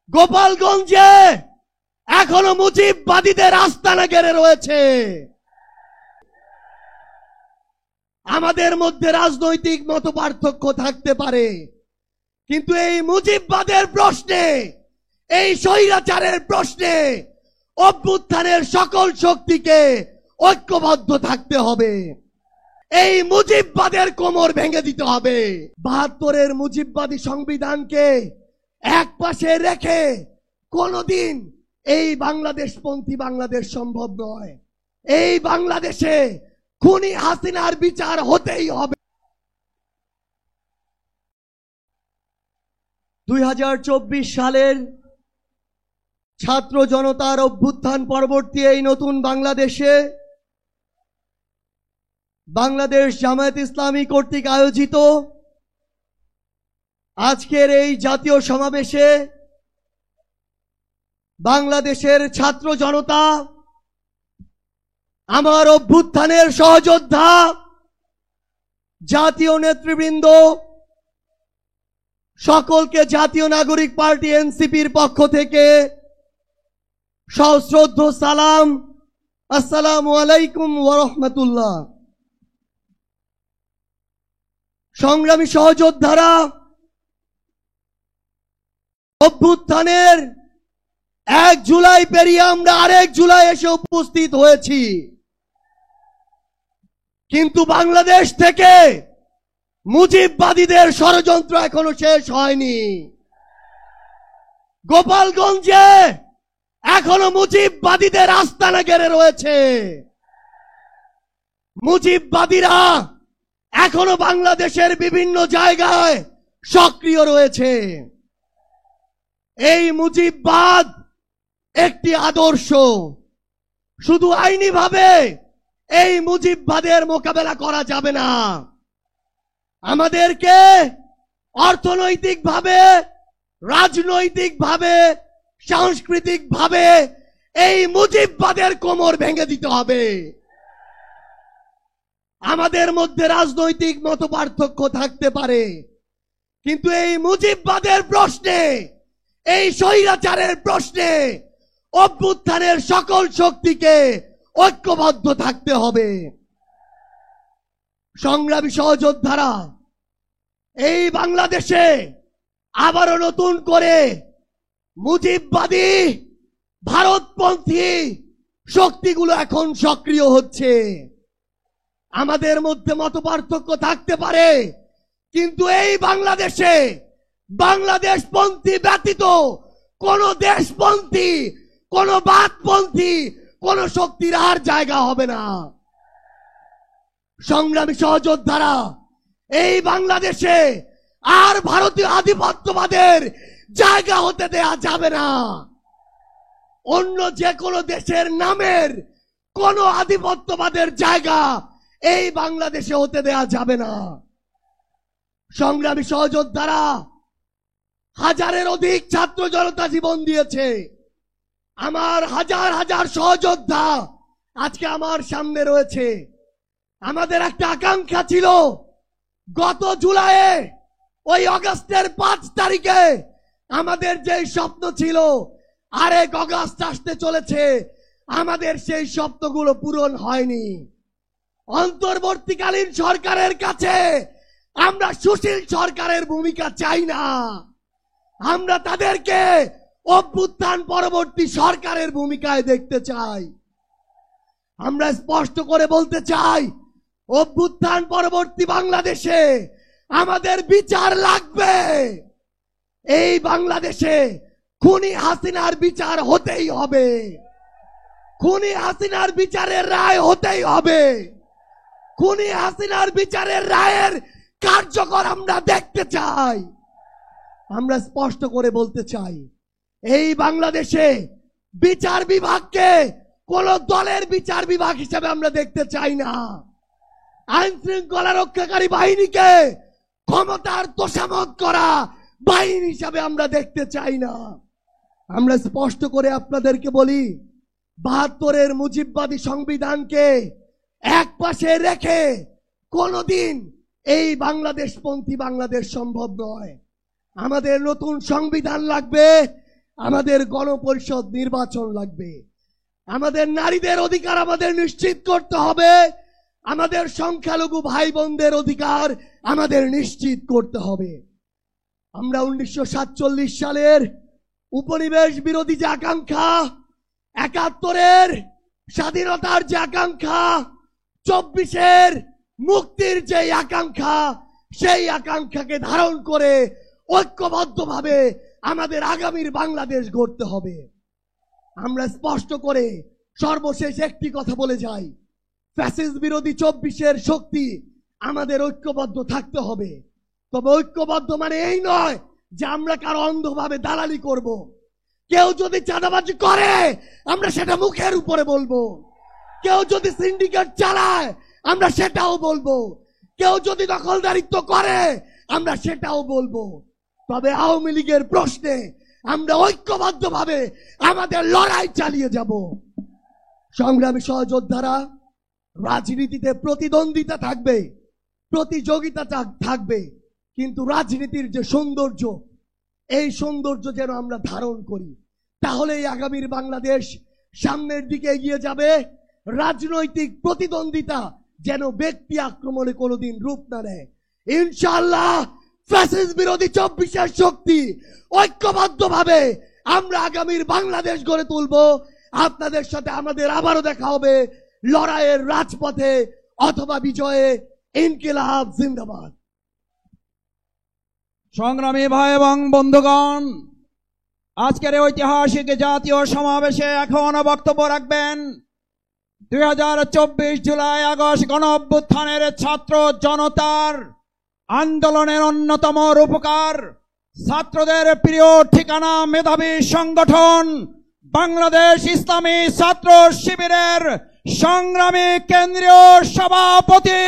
গোপালগঞ্জে এখনো মুজিববাদীদের আস্তানা ঘেরে রয়েছে। আমাদের মধ্যে রাজনৈতিক মতপার্থক্য থাকতে পারে, কিন্তু এই মুজিববাদের প্রশ্নে, এই স্বৈরাচারের প্রশ্নে অভ্যুত্থানের সকল শক্তিকে ঐক্যবদ্ধ থাকতে হবে। এই মুজিববাদের কোমর ভেঙে দিতে হবে। ৭২-এর মুজিববাদী সংবিধানকে এক পাশে রেখে কোনদিন এই বাংলাদেশপন্থী বাংলাদেশ সম্ভব নয়। এই বাংলাদেশে খুনি হাসিনার বিচার হতেই হবে। ২০২৪ সালের ছাত্র জনতার অভ্যুত্থান পরবর্তী এই নতুন বাংলাদেশে বাংলাদেশ জামায়াত ইসলামী কর্তৃক আয়োজিত আজকের এই জাতীয় সমাবেশে বাংলাদেশের ছাত্র জনতা, আমার অভ্যুত্থানের সহযোদ্ধা, জাতীয় নেতৃবৃন্দ সকলকে জাতীয় নাগরিক পার্টি এনসিপির পক্ষ থেকে সশ্রদ্ধ সালাম। আসসালামু আলাইকুম ওয়া রাহমাতুল্লাহ। সংগ্রামী সহযোদ্ধারা, অভ্যুত্থানের ১ জুলাই পেরিয়ে আমরা আরেক জুলাই এসে উপস্থিত হয়েছি, কিন্তু বাংলাদেশ থেকে মুজিববাদীদের ষড়যন্ত্র এখনো শেষ হয়নি। গোপালগঞ্জে এখনো মুজিববাদীদের আস্তানা ঘেরে রয়েছে। মুজিববাদীরা এখনো বাংলাদেশের বিভিন্ন জায়গায় সক্রিয় রয়েছে। এই মুজিববাদ একটি আদর্শ। শুধু আইনিভাবে এই মুজিববাদের মোকাবেলা করা যাবে না, আমাদেরকে অর্থনৈতিকভাবে, রাজনৈতিকভাবে, সাংস্কৃতিকভাবে এই মুজিববাদের কোমর ভেঙে দিতে হবে। আমাদের মধ্যে রাজনৈতিক মতপার্থক্য থাকতে পারে, কিন্তু এই মুজিববাদের প্রশ্নে, এই স্বৈরাচারের প্রশ্নে অভ্যুত্থানের সকল শক্তিকে ঐক্যবদ্ধ থাকতে হবে। সংগ্রামী সহযোদ্ধারা, এই বাংলাদেশে আবারও নতুন করে মুজিববাদী ভারতপন্থী শক্তিগুলো এখন সক্রিয় হচ্ছে। আমাদের মধ্যে মতপার্থক্য থাকতে পারে, কিন্তু এই বাংলাদেশে বাংলাদেশপন্থী ব্যতীত কোন দেশপন্থী, কোন বাদপন্থী, কোন শক্তির আর জায়গা হবে না। সংগ্রামী সহযোদ্ধারা, এই বাংলাদেশে আর ভারতীয় আধিপত্যবাদের জায়গা হতে দেয়া যাবে না। অন্য যে কোনো দেশের নামের কোন আধিপত্যবাদের জায়গা এই বাংলাদেশে হতে দেয়া যাবে না। সংগ্রামী সহযোদ্ধারা, হাজারের অধিক ছাত্র জনতা জীবন দিয়েছে। আমার হাজার হাজার সহযোদ্ধা আজকে আমার সামনে রয়েছে। আমাদের একটা আকাঙ্ক্ষা ছিল, গত জুলাইয়ে, ওই আগস্টের 5 তারিখে আমাদের যে স্বপ্ন ছিল, আরেক আগস্ট আসতে চলেছে, আমাদের সেই স্বপ্নগুলো পূরণ হয়নি। অন্তর্বর্তীকালীন সরকারের কাছে আমরা সুশীল সরকারের ভূমিকা চাই না, আমরা তাদেরকে অভ্যুত্থান পরবর্তী সরকারের ভূমিকায় দেখতে চাই। আমরা স্পষ্ট করে বলতে চাই, অভ্যুত্থান পরবর্তী বাংলাদেশে আমাদের বিচার লাগবে। এই বাংলাদেশে খুনি হাসিনার বিচার হতেই হবে। খুনি হাসিনার বিচারের রায় হতেই হবে। খুনি হাসিনার বিচারের রায়ের কার্যকর আমরা দেখতে চাই। আমরা স্পষ্ট করে বলতে চাই, এই বাংলাদেশে বিচার বিভাগকে কোন দলের বিচার বিভাগ হিসেবে আমরা দেখতে চাই না। আইন শৃঙ্খলা রক্ষাকারী বাহিনীকে ক্ষমতার তোষামত করা বাহিনী হিসাবে আমরা দেখতে চাই না। আমরা স্পষ্ট করে আপনাদেরকে বলি, ৭২-এর মুজিববাদী সংবিধানকে এক পাশে রেখে কোনদিন এই বাংলাদেশপন্থী বাংলাদেশ সম্ভব নয়। আমাদের নতুন সংবিধান লাগবে, আমাদের গণপরিষদ নির্বাচন লাগবে। আমাদের নারীদের অধিকার আমাদের নিশ্চিত করতে হবে। আমাদের সংখ্যালঘু ভাই বোনদের অধিকার আমাদের নিশ্চিত করতে হবে। আমরা 1947 সালের উপনিবেশ বিরোধী যে আকাঙ্ক্ষা, 71-এর স্বাধীনতার যে আকাঙ্ক্ষা, 24-এর মুক্তির যে আকাঙ্ক্ষা, সেই আকাঙ্ক্ষাকে ধারণ করে ঐক্যবদ্ধভাবে আমাদের আগামীর বাংলাদেশ গড়তে হবে। আমরা স্পষ্ট করে সর্বশেষ একটি কথা বলে যাই, ফ্যাসিস্ট বিরোধী 24-এর শক্তি আমাদের ঐক্যবদ্ধ থাকতে হবে। তবে ঐক্যবদ্ধ মানে এই নয় যে আমরা কারো অন্ধভাবে দালালি করব। কেউ যদি চাঁদাবাজি করে আমরা সেটা মুখের উপরে বলবো, কেউ যদি সিন্ডিকেট চালায় আমরা সেটাও বলবো, কেউ যদি দখলদারিত্ব করে আমরা সেটাও বলবো। তবে আওয়ামী লীগের প্রশ্নে আমরা ঐক্যবদ্ধভাবে আমাদের লড়াই চালিয়ে যাব। সংগ্রামী সহযোদ্ধারা, রাজনীতিতে প্রতিদ্বন্দ্বিতা থাকবে, প্রতিযোগিতা থাকবে, কিন্তু রাজনীতির যে সৌন্দর্য, এই সৌন্দর্য যেন আমরা ধারণ করি, তাহলেই আগামীর বাংলাদেশ সামনের দিকে এগিয়ে যাবে। রাজনৈতিক প্রতিদ্বন্দ্বিতা যেন ব্যক্তি আক্রমণে কোনোদিন রূপ না নেয়। ইনশাআল্লাহ ফ্যাসিস্ট বিরোধী 24-এর শক্তি ঐক্যবদ্ধভাবে আমরা আগামীর বাংলাদেশ গড়ে তুলব। আপনাদের সাথে আমাদের আবারও দেখা হবে লড়াইয়ের রাজপথে অথবা বিজয়ে। ইনকিলাব জিন্দাবাদ। সংগ্রামী ভাই এবং বন্ধুগণ, আজকের ঐতিহাসিক জাতীয় সমাবেশে এখন বক্তব্য রাখবেন 2024 জুলাই আগস্ট গণ অভ্যুত্থানের ছাত্র জনতার আন্দোলনের অন্যতম রূপকার, ছাত্রদের প্রিয় ঠিকানা মেধাবী সংগঠন বাংলাদেশ ইসলামী ছাত্র শিবিরের সংগ্রামী কেন্দ্রীয় সভাপতি